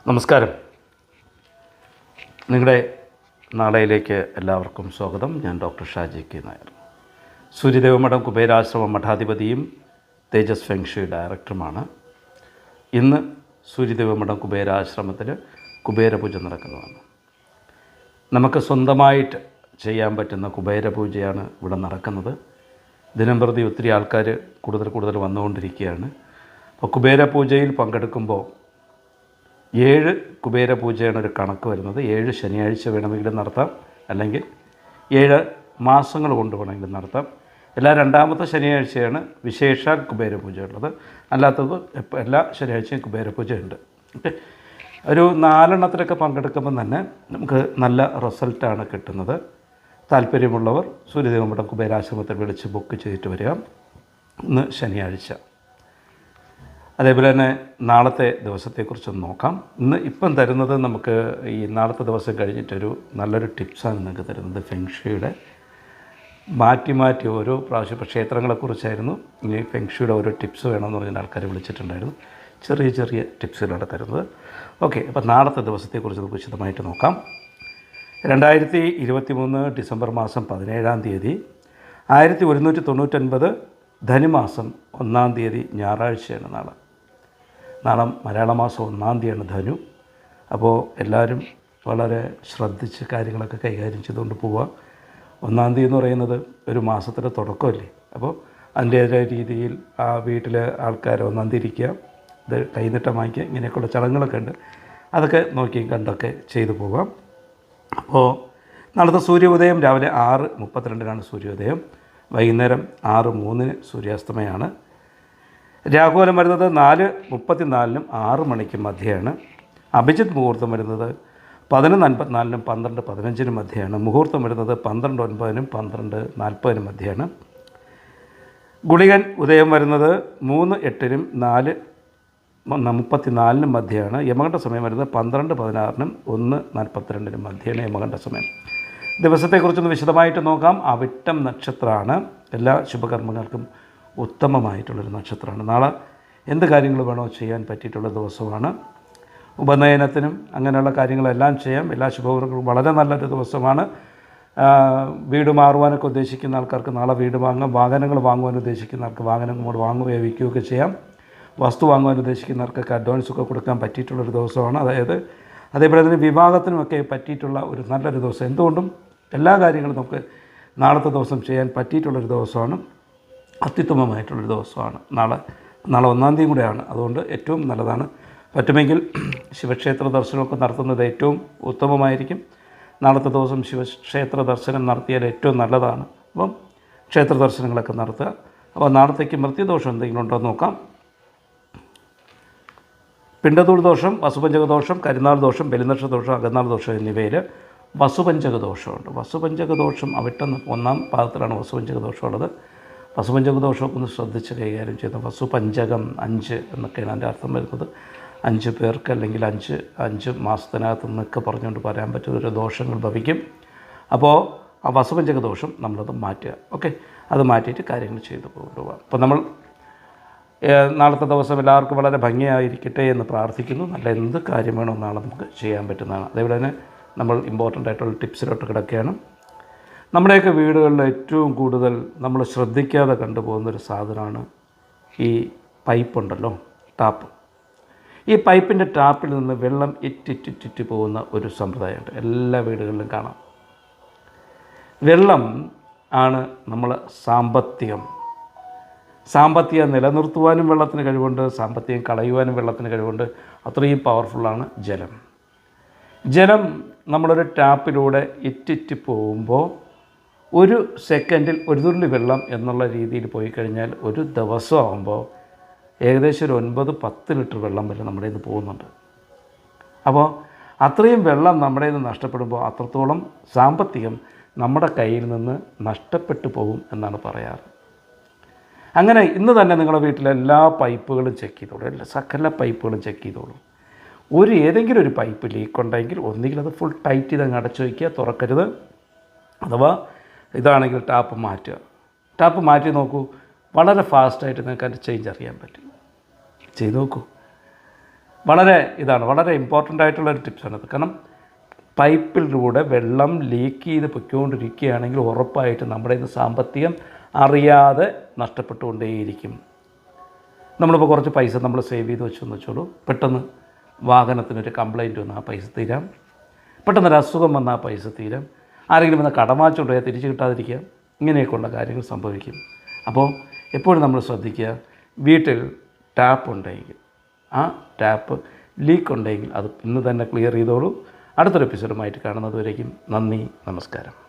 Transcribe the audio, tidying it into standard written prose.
നമസ്കാരം. നിങ്ങളുടെ നാളെയിലേക്ക് എല്ലാവർക്കും സ്വാഗതം. ഞാൻ ഡോക്ടർ ഷാജി കെ നായർ, സൂര്യദേവമഠം കുബേരാശ്രമം മഠാധിപതിയും തേജസ് ഫെങ്ഷി ഡയറക്ടറുമാണ്. ഇന്ന് സൂര്യദേവമഠം കുബേരാശ്രമത്തിൽ കുബേരപൂജ നടക്കുന്നതാണ്. നമുക്ക് സ്വന്തമായിട്ട് ചെയ്യാൻ പറ്റുന്ന കുബേരപൂജയാണ് ഇവിടെ നടക്കുന്നത്. ദിനം പ്രതി ഒത്തിരി ആൾക്കാർ കൂടുതൽ വന്നുകൊണ്ടിരിക്കുകയാണ്. അപ്പോൾ കുബേരപൂജയിൽ പങ്കെടുക്കുമ്പോൾ 7 കുബേരപൂജയാണ് ഒരു കണക്ക് വരുന്നത്. 7 ശനിയാഴ്ച വേണമെങ്കിലും നടത്താം, അല്ലെങ്കിൽ 7 മാസങ്ങൾ കൊണ്ട് വേണമെങ്കിലും നടത്താം. രണ്ടാമത്തെ ശനിയാഴ്ചയാണ് വിശേഷാൽ കുബേരപൂജ ഉള്ളത്. അല്ലാത്തത് എല്ലാ ശനിയാഴ്ചയും കുബേരപൂജ ഉണ്ട്. ഓക്കെ, ഒരു 4 എണ്ണത്തിലൊക്കെ പങ്കെടുക്കുമ്പോൾ തന്നെ നമുക്ക് നല്ല റിസൾട്ടാണ് കിട്ടുന്നത്. താല്പര്യമുള്ളവർ സൂര്യദേവമഠം കുബേരാശ്രമത്തിൽ വിളിച്ച് ബുക്ക് ചെയ്തിട്ട് വരിക. ഇന്ന് ശനിയാഴ്ച. അതേപോലെ തന്നെ നാളത്തെ ദിവസത്തെക്കുറിച്ചൊന്ന് നോക്കാം. ഇപ്പം തരുന്നത് നമുക്ക് ഈ നാളത്തെ ദിവസം കഴിഞ്ഞിട്ടൊരു നല്ലൊരു ടിപ്സാണ് നിങ്ങൾക്ക് തരുന്നത്. ഫെങ്ഷിയുടെ മാറ്റി ഓരോ പ്രാവശ്യം ഇപ്പോൾ ക്ഷേത്രങ്ങളെക്കുറിച്ചായിരുന്നു. ഇനി ഫെങ്ഷിയുടെ ഓരോ ടിപ്സ് വേണമെന്ന് പറഞ്ഞാൽ ആൾക്കാർ വിളിച്ചിട്ടുണ്ടായിരുന്നു. ചെറിയ ടിപ്സുകളാണ് തരുന്നത്. ഓക്കെ, അപ്പോൾ നാളത്തെ ദിവസത്തെക്കുറിച്ച് നമുക്ക് വിശദമായിട്ട് നോക്കാം. 2023 ഡിസംബർ മാസം 17-ാം തീയതി 1199 ധനുമാസം 1-ാം തീയതി ഞായറാഴ്ചയാണ് നാളെ മലയാള മാസം 1-ാം തീയതിയാണ് ധനു. അപ്പോൾ എല്ലാവരും വളരെ ശ്രദ്ധിച്ച് കാര്യങ്ങളൊക്കെ കൈകാര്യം ചെയ്തുകൊണ്ട് പോവുക. 1-ാം തീയതി എന്ന് പറയുന്നത് ഒരു മാസത്തിൻ്റെ തുടക്കമല്ലേ. അപ്പോൾ അതിൻ്റേതായ രീതിയിൽ ആ വീട്ടിലെ ആൾക്കാർ 1-ാം തീയതി ഇരിക്കുക, ഇത് കൈനീട്ടം വാങ്ങിക്കുക, ഇങ്ങനെയൊക്കെയുള്ള ചടങ്ങുകളൊക്കെ ഉണ്ട്. അതൊക്കെ നോക്കിയും കണ്ടൊക്കെ ചെയ്തു പോകാം. അപ്പോൾ നാളത്തെ സൂര്യോദയം രാവിലെ 6:32 സൂര്യോദയം, വൈകുന്നേരം 6:03 സൂര്യാസ്തമയമാണ്. രാഹുകാലം വരുന്നത് 4:34 6 മണിക്ക് മധ്യയാണ്. അഭിജിത്ത് മുഹൂർത്തം വരുന്നത് 11:54 12:15 മധ്യയാണ്. മുഹൂർത്തം വരുന്നത് 12:09 12:40 മധ്യയാണ്. ഗുളികൻ ഉദയം വരുന്നത് 3:08 4:34 മധ്യയാണ്. യമകണ്ഠ സമയം വരുന്നത് 12:16 1:42 മധ്യയാണ് യമകണ്ഠ സമയം. ദിവസത്തെക്കുറിച്ചൊന്ന് വിശദമായിട്ട് നോക്കാം. അവിട്ടം നക്ഷത്രമാണ്. എല്ലാ ശുഭകർമ്മങ്ങൾക്കും ഉത്തമമായിട്ടുള്ളൊരു നക്ഷത്രമാണ്. നാളെ എന്ത് കാര്യങ്ങൾ വേണോ ചെയ്യാൻ പറ്റിയിട്ടുള്ള ദിവസമാണ്. ഉപനയനത്തിനും അങ്ങനെയുള്ള കാര്യങ്ങളെല്ലാം ചെയ്യാം. എല്ലാ ശുഭകർമ്മങ്ങൾക്കും വളരെ നല്ലൊരു ദിവസമാണ്. വീട് മാറുവാനൊക്കെ ഉദ്ദേശിക്കുന്ന ആൾക്കാർക്ക് നാളെ വീട് വാങ്ങാം. വാഹനങ്ങൾ വാങ്ങുവാൻ ഉദ്ദേശിക്കുന്ന ആൾക്ക് വാഹനങ്ങൾ വാങ്ങുകയോ വിൽക്കുകയൊക്കെ ചെയ്യാം. വസ്തു വാങ്ങുവാൻ ഉദ്ദേശിക്കുന്നവർക്കൊക്കെ അഡ്വാൻസൊക്കെ കൊടുക്കാൻ പറ്റിയിട്ടുള്ളൊരു ദിവസമാണ്. അതേപോലെ തന്നെ വിവാഹത്തിനുമൊക്കെ പറ്റിയിട്ടുള്ള ഒരു നല്ലൊരു ദിവസം. എന്തുകൊണ്ടും എല്ലാ കാര്യങ്ങളും നമുക്ക് നാളത്തെ ദിവസം ചെയ്യാൻ പറ്റിയിട്ടുള്ളൊരു ദിവസമാണ്. അത്യുത്തമമായിട്ടുള്ളൊരു ദിവസമാണ് നാളെ 1-ാം തീയതി കൂടെയാണ്. അതുകൊണ്ട് ഏറ്റവും നല്ലതാണ്. പറ്റുമെങ്കിൽ ശിവക്ഷേത്ര ദർശനമൊക്കെ നടത്തുന്നത് ഏറ്റവും ഉത്തമമായിരിക്കും. നാളത്തെ ദിവസം ശിവക്ഷേത്ര ദർശനം നടത്തിയാൽ ഏറ്റവും നല്ലതാണ്. അപ്പം ക്ഷേത്ര ദർശനങ്ങളൊക്കെ നടത്തുക. അപ്പോൾ നാളത്തേക്ക് മൃത്യുദോഷം എന്തെങ്കിലും ഉണ്ടോ എന്ന് നോക്കാം. പിണ്ടതൂർ ദോഷം, വസുപഞ്ചക ദോഷം, കരിനാൾ ദോഷം, ബലിനക്ഷ ദോഷം, അകന്നാൾ ദോഷം എന്നിവയിൽ വസുപഞ്ചക ദോഷമുണ്ട്. വസുപഞ്ചക ദോഷം അവിട്ടം 1-ാം പാദത്തിലാണ് വസുപഞ്ചക ദോഷമുള്ളത്. വസുപഞ്ചക ദോഷമൊക്കെ ഒന്ന് ശ്രദ്ധിച്ച് കൈകാര്യം ചെയ്യുന്നത്. വസുപഞ്ചകം 5 എന്നൊക്കെയാണ് അതിൻ്റെ അർത്ഥം വരുന്നത്. 5 പേർക്ക് അല്ലെങ്കിൽ 5 മാസത്തിനകത്ത് നിന്നൊക്കെ പറഞ്ഞുകൊണ്ട് പറയാൻ പറ്റുന്ന ഒരു ദോഷങ്ങൾ ഭവിക്കും. അപ്പോൾ ആ വസുപഞ്ചക ദോഷം നമ്മളത് മാറ്റുക. ഓക്കെ, അത് മാറ്റിയിട്ട് കാര്യങ്ങൾ ചെയ്തു കൊണ്ടുപോകാം. അപ്പോൾ നമ്മൾ നാളത്തെ ദിവസം എല്ലാവർക്കും വളരെ ഭംഗിയായിരിക്കട്ടെ എന്ന് പ്രാർത്ഥിക്കുന്നു. നല്ല എന്ത് കാര്യം വേണോ നാളെ നമുക്ക് ചെയ്യാൻ പറ്റുന്നതാണ്. അതേപോലെ തന്നെ നമ്മൾ ഇമ്പോർട്ടൻ്റ് ആയിട്ടുള്ള ടിപ്സിലോട്ട് കിടക്കുകയാണ്. നമ്മുടെയൊക്കെ വീടുകളിൽ ഏറ്റവും കൂടുതൽ നമ്മൾ ശ്രദ്ധിക്കാതെ കണ്ടുപോകുന്നൊരു സാധനമാണ് ഈ പൈപ്പുണ്ടല്ലോ, ടാപ്പ്. ഈ പൈപ്പിൻ്റെ ടാപ്പിൽ നിന്ന് വെള്ളം ഇറ്റിറ്റിറ്റി പോകുന്ന ഒരു സമ്പ്രദായമുണ്ട്. എല്ലാ വീടുകളിലും കാണാം. വെള്ളം ആണ് നമ്മളെ സാമ്പത്തികം നിലനിർത്തുവാനും വെള്ളത്തിന് കഴിവുണ്ട്, സാമ്പത്തികം കളയുവാനും വെള്ളത്തിന് കഴിവുണ്ട്. അത്രയും പവർഫുള്ളാണ് ജലം. നമ്മളൊരു ടാപ്പിലൂടെ ഇറ്റിറ്റ് പോകുമ്പോൾ ഒരു സെക്കൻഡിൽ ഒരു തുള്ളി വെള്ളം എന്നുള്ള രീതിയിൽ പോയി കഴിഞ്ഞാൽ ഒരു ദിവസം ആകുമ്പോൾ ഏകദേശം ഒരു 9-10 ലിറ്റർ വെള്ളം വരെ നമ്മുടെ നിന്ന് പോകുന്നുണ്ട്. അപ്പോൾ അത്രയും വെള്ളം നമ്മുടെ നിന്ന് നഷ്ടപ്പെടുമ്പോൾ അത്രത്തോളം സാമ്പത്തികം നമ്മുടെ കയ്യിൽ നിന്ന് നഷ്ടപ്പെട്ടു പോകും എന്നാണ് പറയാറ്. അങ്ങനെ ഇന്ന് തന്നെ നിങ്ങളുടെ വീട്ടിലെ എല്ലാ പൈപ്പുകളും ചെക്ക് ചെയ്തോളൂ. സകല പൈപ്പുകളും ചെക്ക് ചെയ്തോളൂ. ഏതെങ്കിലും ഒരു പൈപ്പ് ലീക്ക് ഉണ്ടെങ്കിൽ ഒന്നുകിൽ അത് ഫുൾ ടൈറ്റ് ചെയ്ത് അങ്ങ് അടച്ചു വയ്ക്കുക, തുറക്കരുത്. അഥവാ ഇതാണെങ്കിൽ ടാപ്പ് മാറ്റി നോക്കൂ. വളരെ ഫാസ്റ്റായിട്ട് നിങ്ങൾക്ക് അതിൻ്റെ ചേഞ്ച് അറിയാൻ പറ്റും. ചെയ്ത് നോക്കൂ. വളരെ ഇമ്പോർട്ടൻ്റ് ആയിട്ടുള്ളൊരു ടിപ്സാണത്. കാരണം പൈപ്പിലൂടെ വെള്ളം ലീക്ക് ചെയ്ത് പൊയ്ക്കൊണ്ടിരിക്കുകയാണെങ്കിൽ ഉറപ്പായിട്ട് നമ്മുടെ ഇന്ന് സാമ്പത്തികം അറിയാതെ നഷ്ടപ്പെട്ടുകൊണ്ടേയിരിക്കും. നമ്മളിപ്പോൾ കുറച്ച് പൈസ നമ്മൾ സേവ് ചെയ്ത് വെച്ചെന്ന് വെച്ചോളൂ, പെട്ടെന്ന് വാഹനത്തിനൊരു കംപ്ലയിൻറ്റ് വന്നാൽ ആ പൈസ തീരാം, പെട്ടെന്നൊരു അസുഖം വന്നാൽ ആ പൈസ തീരാം, ആരെങ്കിലും വന്ന് കടമാച്ചുകൊണ്ട് പോയാൽ തിരിച്ച് കിട്ടാതിരിക്കുക, ഇങ്ങനെയൊക്കെയുള്ള കാര്യങ്ങൾ സംഭവിക്കും. അപ്പോൾ എപ്പോഴും നമ്മൾ ശ്രദ്ധിക്കുക, വീട്ടിൽ ടാപ്പ് ഉണ്ടെങ്കിൽ ആ ടാപ്പ് ലീക്ക് ഉണ്ടെങ്കിൽ അത് ഇന്ന് തന്നെ ക്ലിയർ ചെയ്തോളൂ. അടുത്തൊരു എപ്പിസോഡുമായിട്ട് കാണുന്നത് വരേക്കും നന്ദി, നമസ്കാരം.